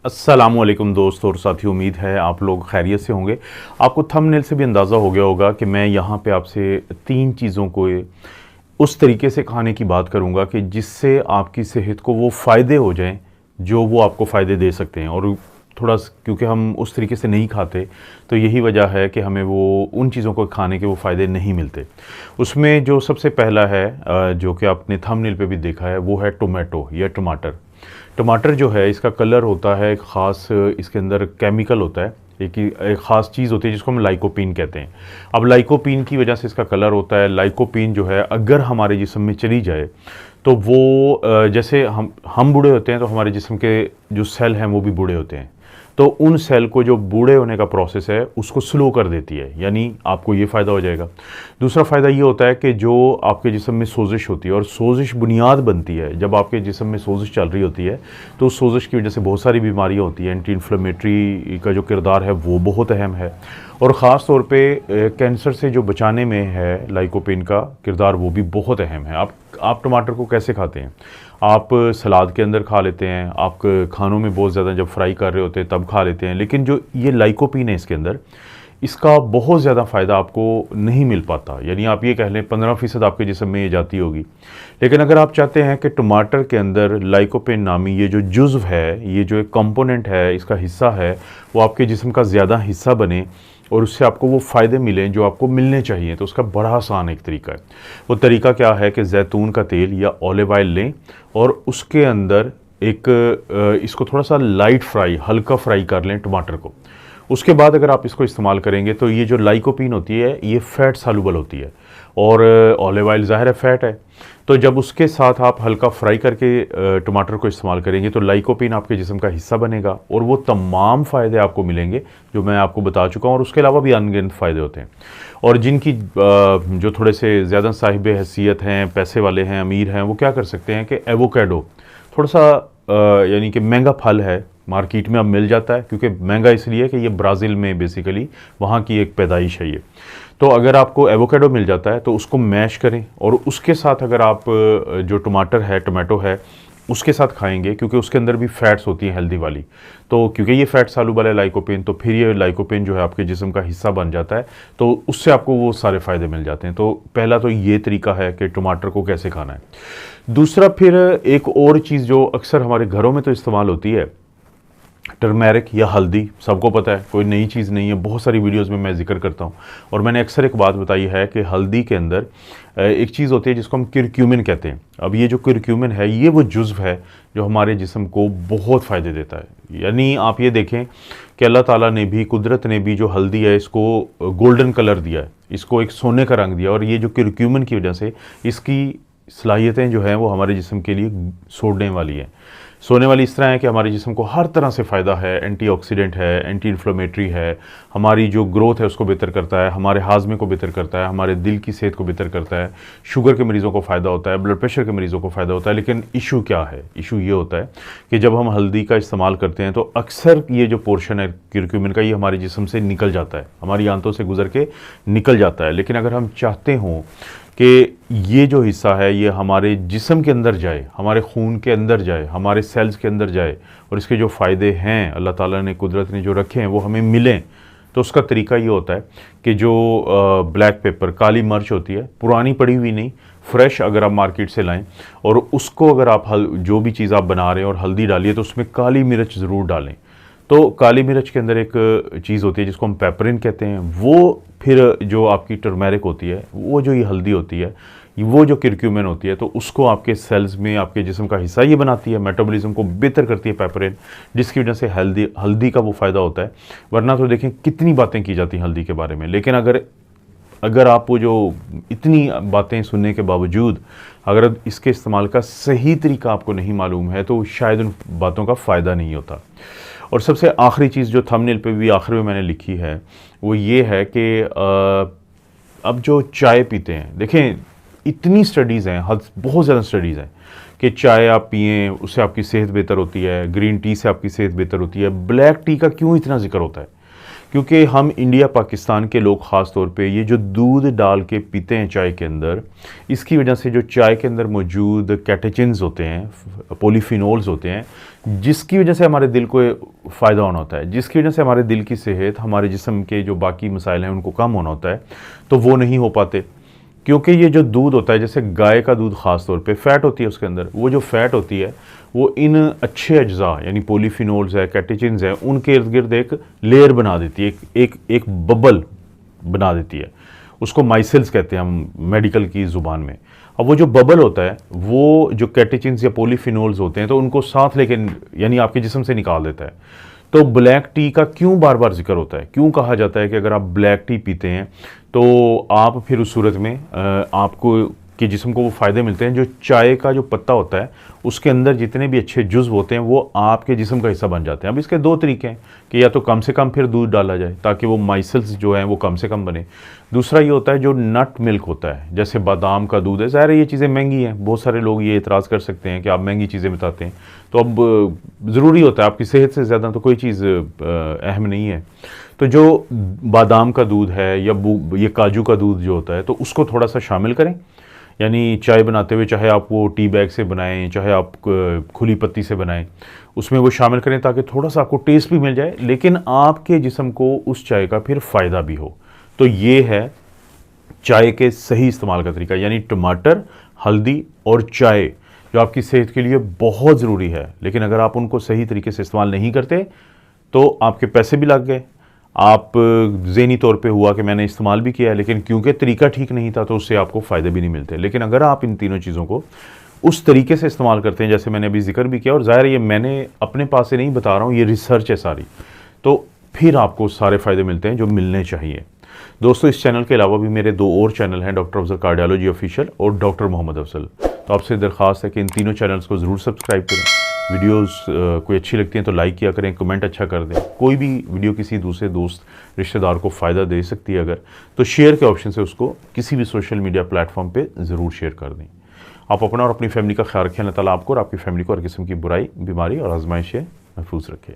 अस्सलामुअलैकुम दोस्तों और साथियों, उम्मीद है आप लोग खैरियत से होंगे। आपको थंबनेल से भी अंदाज़ा हो गया होगा कि मैं यहाँ पे आपसे 3 चीज़ों को उस तरीके से खाने की बात करूँगा कि जिससे आपकी सेहत को वो फ़ायदे हो जाएं जो वो आपको फ़ायदे दे सकते हैं। और थोड़ा क्योंकि हम उस तरीके से नहीं खाते, तो यही वजह है कि हमें वो उन चीज़ों को खाने के वो फ़ायदे नहीं मिलते। उसमें जो सबसे पहला है जो कि आपने थंबनेल पे भी देखा है, वो है टोमेटो या टमाटर। टमाटर जो है, इसका कलर होता है एक ख़ास, इसके अंदर केमिकल होता है, एक ख़ास चीज़ होती है जिसको हम लाइकोपीन कहते हैं। अब लाइकोपीन की वजह से इसका कलर होता है। लाइकोपीन जो है, अगर हमारे जिस्म में चली जाए तो वो जैसे हम बूढ़े होते हैं तो हमारे जिस्म के जो सेल हैं वो भी बूढ़े होते हैं, तो उन सेल को जो बूढ़े होने का प्रोसेस है उसको स्लो कर देती है, यानी आपको ये फ़ायदा हो जाएगा। दूसरा फ़ायदा ये होता है कि जो आपके जिस्म में सोजिश होती है, और सोजिश बुनियाद बनती है जब आपके जिस्म में सोजिश चल रही होती है, तो उस सोजिश की वजह से बहुत सारी बीमारियां होती हैं। एंटी इन्फ्लेमेटरी का जो किरदार है वो बहुत अहम है, और ख़ास तौर पे कैंसर से जो बचाने में है लाइकोपेन का किरदार, वो भी बहुत अहम है। आप टमाटर को कैसे खाते हैं? आप सलाद के अंदर खा लेते हैं, आप खानों में बहुत ज़्यादा जब फ्राई कर रहे होते हैं तब खा लेते हैं, लेकिन जो ये लाइकोपीन है इसके अंदर, इसका बहुत ज़्यादा फ़ायदा आपको नहीं मिल पाता। यानी आप ये कह लें 15% आपके जिस्म में ये जाती होगी। लेकिन अगर आप चाहते हैं कि टमाटर के अंदर लाइकोपेन नामी ये जो जुज़्व है, ये जो एक कंपोनेंट है, इसका हिस्सा है, वो आपके जिस्म का ज़्यादा हिस्सा बने और उससे आपको वो फ़ायदे मिलें जो आपको मिलने चाहिए, तो उसका बड़ा आसान एक तरीका है। वो तरीका क्या है कि जैतून का तेल या ऑलिव ऑयल लें और उसके अंदर इसको थोड़ा सा लाइट फ्राई, हल्का फ्राई कर लें टमाटर को। उसके बाद अगर आप इसको इस्तेमाल करेंगे तो ये जो लाइकोपीन होती है ये फ़ैट सालुबल होती है, और ऑलिव ऑयल ज़ाहिर है फ़ैट है, तो जब उसके साथ आप हल्का फ्राई करके टमाटर को इस्तेमाल करेंगे तो लाइकोपीन आपके जिस्म का हिस्सा बनेगा और वो तमाम फ़ायदे आपको मिलेंगे जो मैं आपको बता चुका हूँ। और उसके अलावा भी अनगिनत फ़ायदे होते हैं, और जिनकी जो थोड़े से ज़्यादा साहिब हैसियत हैं, पैसे वाले हैं, अमीर हैं, वो क्या कर सकते हैं कि एवोकाडो थोड़ा सा यानी कि महंगा फल है, मार्केट में अब मिल जाता है, क्योंकि महंगा इसलिए कि ये ब्राज़ील में बेसिकली वहाँ की एक पैदाइश है ये। तो अगर आपको एवोकाडो मिल जाता है तो उसको मैश करें, और उसके साथ अगर आप जो टमाटर है, टमाटो है, उसके साथ खाएंगे, क्योंकि उसके अंदर भी फ़ैट्स होती हैं हेल्दी वाली, तो क्योंकि ये फ़ैट सालुबल है लाइकोपेन, तो फिर ये लाइकोपेन जो है आपके जिस्म का हिस्सा बन जाता है, तो उससे आपको वो सारे फ़ायदे मिल जाते हैं। तो पहला तो ये तरीका है कि टमाटर को कैसे खाना है। दूसरा, फिर एक और चीज़ जो अक्सर हमारे घरों में तो इस्तेमाल होती है, टर्मेरिक या हल्दी, सबको पता है, कोई नई चीज़ नहीं है, बहुत सारी वीडियोस में मैं जिक्र करता हूँ। और मैंने अक्सर एक बात बताई है कि हल्दी के अंदर एक चीज़ होती है जिसको हम कुरक्यूमिन कहते हैं। अब ये जो कुरक्यूमिन है, ये वो जुज़्व है जो हमारे जिस्म को बहुत फ़ायदे देता है। यानी आप ये देखें कि अल्लाह ताला ने भी, कुदरत ने भी जो हल्दी है इसको गोल्डन कलर दिया है, इसको एक सोने का रंग दिया, और ये जो कुरक्यूमिन की वजह से इसकी सलाहियतें जो हैं वो हमारे जिस्म के लिए सोने वाली हैं। सोने वाली इस तरह है कि हमारे जिस्म को हर तरह से फ़ायदा है, एंटीऑक्सीडेंट है, एंटी इन्फ्लेमेटरी है, हमारी जो ग्रोथ है उसको बेहतर करता है, हमारे हाजमे को बेहतर करता है, हमारे दिल की सेहत को बेहतर करता है, शुगर के मरीज़ों को फ़ायदा होता है, ब्लड प्रेशर के मरीज़ों को फ़ायदा होता है। लेकिन इशू क्या है? इशू ये होता है कि जब हम हल्दी का इस्तेमाल करते हैं तो अक्सर ये जो पोर्शन है कुरक्यूमिन का, ये हमारे जिस्म से निकल जाता है, हमारी आंतों से गुजर के निकल जाता है। लेकिन अगर हम चाहते हों कि ये जो हिस्सा है ये हमारे जिस्म के अंदर जाए, हमारे खून के अंदर जाए, हमारे सेल्स के अंदर जाए, और इसके जो फ़ायदे हैं अल्लाह ताला ने, कुदरत ने जो रखे हैं, वो हमें मिलें, तो उसका तरीका ये होता है कि जो ब्लैक पेपर, काली मिर्च होती है, पुरानी पड़ी हुई नहीं, फ्रेश अगर आप मार्केट से लाएं, और उसको अगर आप जो भी चीज़ आप बना रहे हैं और हल्दी डालिए तो उसमें काली मिर्च ज़रूर डालें। तो काली मिर्च के अंदर एक चीज़ होती है जिसको हम पेपरिन कहते हैं, वो फिर जो आपकी टर्मेरिक होती है, वो जो ये हल्दी होती है, वो जो कुरक्यूमिन होती है, तो उसको आपके सेल्स में, आपके जिस्म का हिस्सा ये बनाती है, मेटाबॉलिज्म को बेहतर करती है पेपरिन, जिसकी वजह से हल्दी का वो फ़ायदा होता है। वरना तो देखें कितनी बातें की जाती हैं हल्दी के बारे में, लेकिन अगर आप वो जो इतनी बातें सुनने के बावजूद अगर इसके इस्तेमाल का सही तरीका आपको नहीं मालूम है तो शायद उन बातों का फ़ायदा नहीं होता। और सबसे आखिरी चीज़ जो थंबनेल पे भी आखिर में मैंने लिखी है वो ये है कि अब जो चाय पीते हैं, देखें इतनी स्टडीज़ हैं, बहुत ज़्यादा स्टडीज़ हैं कि चाय आप पिएँ उससे आपकी सेहत बेहतर होती है, ग्रीन टी से आपकी सेहत बेहतर होती है। ब्लैक टी का क्यों इतना जिक्र होता है? क्योंकि हम इंडिया पाकिस्तान के लोग ख़ास तौर पे ये जो दूध डाल के पीते हैं चाय के अंदर, इसकी वजह से जो चाय के अंदर मौजूद कैटेचिन्स होते हैं, पॉलीफिनोल्स होते हैं, जिसकी वजह से हमारे दिल को फ़ायदा होना होता है, जिसकी वजह से हमारे दिल की सेहत, हमारे जिस्म के जो बाकी मसाइल हैं उनको कम होना होता है, तो वो नहीं हो पाते। क्योंकि ये जो दूध होता है, जैसे गाय का दूध ख़ास तौर पे फ़ैट होती है उसके अंदर, वो जो फ़ैट होती है वो इन अच्छे अज्जा यानी पॉलीफिनोल्स है, कैटेचिन्स है, उनके इर्द गिर्द एक लेयर बना देती है, एक बबल बना देती है। उसको माइसेल्स कहते हैं हम मेडिकल की ज़ुबान में। अब वो जो बबल होता है वो जो कैटेचिन्स या पॉलीफिनोल्स होते हैं तो उनको साथ लेके यानी आपके जिस्म से निकाल देता है। तो ब्लैक टी का क्यों बार बार जिक्र होता है, क्यों कहा जाता है कि अगर आप ब्लैक टी पीते हैं तो आप फिर उस सूरत में आपको कि जिस्म को वो फ़ायदे मिलते हैं। जो चाय का जो पत्ता होता है उसके अंदर जितने भी अच्छे जुज़्व होते हैं वो आपके जिस्म का हिस्सा बन जाते हैं। अब इसके दो तरीके हैं कि या तो कम से कम फिर दूध डाला जाए ताकि वो माइसल्स जो हैं वो कम से कम बने। दूसरा ये होता है जो नट मिल्क होता है, जैसे बादाम का दूध है। ज़ाहिर है ये चीज़ें महंगी हैं, बहुत सारे लोग ये एतराज़ कर सकते हैं कि आप महंगी चीज़ें बताते हैं, तो अब ज़रूरी होता है आपकी सेहत से ज़्यादा तो कोई चीज़ अहम नहीं है। तो जो बादाम का दूध है या ये काजू का दूध जो होता है तो उसको थोड़ा सा शामिल करें, यानी चाय बनाते हुए चाहे आप वो टी बैग से बनाएं चाहे आप खुली पत्ती से बनाएं, उसमें वो शामिल करें ताकि थोड़ा सा आपको टेस्ट भी मिल जाए लेकिन आपके जिस्म को उस चाय का फिर फ़ायदा भी हो। तो ये है चाय के सही इस्तेमाल का तरीका, यानी टमाटर, हल्दी और चाय जो आपकी सेहत के लिए बहुत ज़रूरी है, लेकिन अगर आप उनको सही तरीके से इस्तेमाल नहीं करते तो आपके पैसे भी लग गए, आप ज़हनी तौर पे हुआ कि मैंने इस्तेमाल भी किया लेकिन क्योंकि तरीका ठीक नहीं था तो उससे आपको फ़ायदे भी नहीं मिलते। लेकिन अगर आप इन तीनों चीज़ों को उस तरीके से इस्तेमाल करते हैं जैसे मैंने अभी जिक्र भी किया, और ज़ाहिर है ये मैंने अपने पास से नहीं बता रहा हूँ, ये रिसर्च है सारी, तो फिर आपको सारे फ़ायदे मिलते हैं जो मिलने चाहिए। दोस्तों इस चैनल के अलावा भी मेरे 2 और चैनल हैं, डॉक्टर अफजल कार्डियोलॉजी ऑफिशियल और डॉक्टर मोहम्मद अफजल। तो आपसे दरख्वास्त है कि इन तीनों चैनल्स को ज़रूर सब्सक्राइब करें। वीडियोस कोई अच्छी लगती हैं तो लाइक किया करें, कमेंट अच्छा कर दें। कोई भी वीडियो किसी दूसरे दोस्त रिश्तेदार को फ़ायदा दे सकती है अगर, तो शेयर के ऑप्शन से उसको किसी भी सोशल मीडिया प्लेटफॉर्म पे ज़रूर शेयर कर दें। आप अपना और अपनी फैमिली का ख्याल रखें। अल्लाह ताला आपको और आपकी फैमिली को हर किस्म की बुराई, बीमारी और आजमाइश से महफूज रखे।